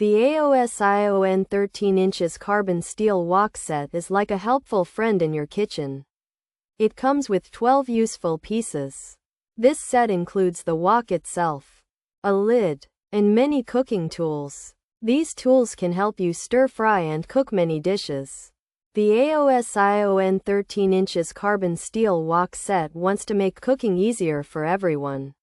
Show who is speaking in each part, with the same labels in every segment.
Speaker 1: The AOSION 13 inches carbon steel wok set is like a helpful friend in your kitchen. It comes with 12 useful pieces. This set includes the wok itself, a lid, and many cooking tools. These tools can help you stir-fry and cook many dishes. The AOSION 13 inches carbon steel wok set wants to make cooking easier for everyone.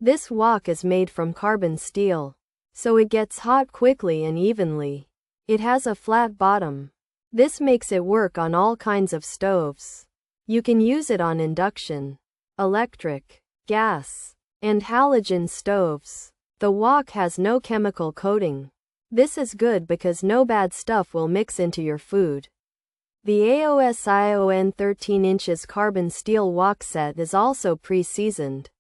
Speaker 1: This wok is made from carbon steel, so it gets hot quickly and evenly. It has a flat bottom. This makes it work on all kinds of stoves. You can use it on induction, electric, gas, and halogen stoves. The wok has no chemical coating. This is good because no bad stuff will mix into your food. The AOSION 13 inches carbon steel wok set is also pre-seasoned.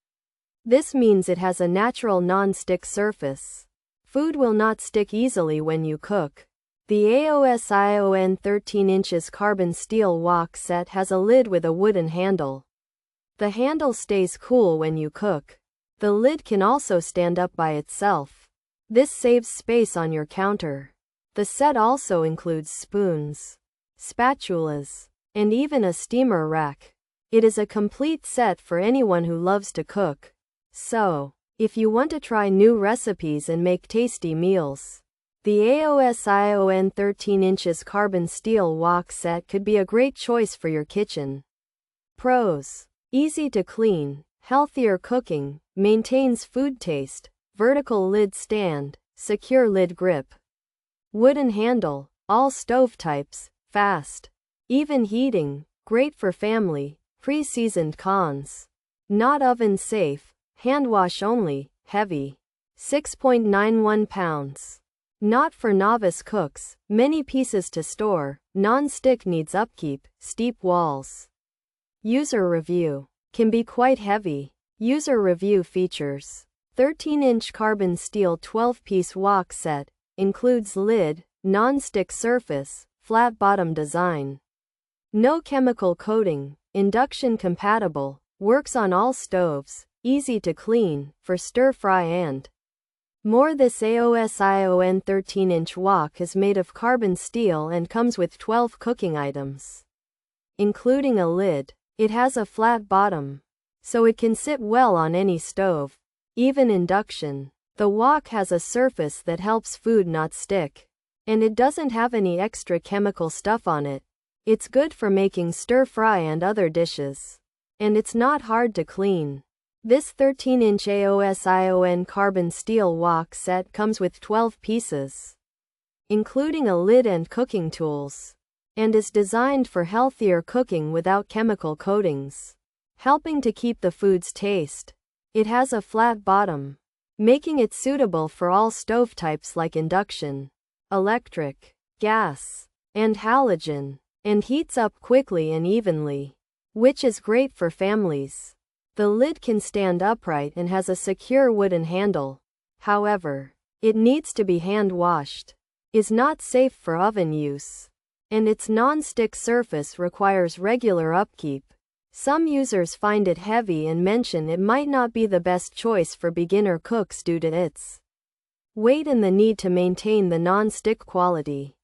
Speaker 1: This means it has a natural non-stick surface. Food will not stick easily when you cook. The AOSION 13 inches carbon steel wok set has a lid with a wooden handle. The handle stays cool when you cook. The lid can also stand up by itself. This saves space on your counter. The set also includes spoons, spatulas, and even a steamer rack. It is a complete set for anyone who loves to cook. So, if you want to try new recipes and make tasty meals, the AOSION 13 inches carbon steel wok set could be a great choice for your kitchen. Pros: easy to clean, healthier cooking, maintains food taste, vertical lid stand, secure lid grip, wooden handle, all stove types, fast, even heating, great for family, pre-seasoned. Cons: not oven safe, hand wash only, heavy, 6.91 pounds. Not for novice cooks, many pieces to store, non-stick needs upkeep, steep walls. User review: can be quite heavy. User review features: 13-inch carbon steel 12-piece wok set, includes lid, non-stick surface, flat bottom design. No chemical coating, induction compatible, works on all stoves, easy to clean, for stir-fry and more. This AOSION 13-inch wok is made of carbon steel and comes with 12 cooking items, including a lid. It has a flat bottom, so it can sit well on any stove, even induction. The wok has a surface that helps food not stick, and it doesn't have any extra chemical stuff on it. It's good for making stir-fry and other dishes, and it's not hard to clean. This 13-inch AOSION carbon steel wok set comes with 12 pieces, including a lid and cooking tools, and is designed for healthier cooking without chemical coatings, helping to keep the food's taste. It has a flat bottom, making it suitable for all stove types like induction, electric, gas, and halogen, and heats up quickly and evenly, which is great for families. The lid can stand upright and has a secure wooden handle. However, it needs to be hand-washed, is not safe for oven use, and its non-stick surface requires regular upkeep. Some users find it heavy and mention it might not be the best choice for beginner cooks due to its weight and the need to maintain the non-stick quality.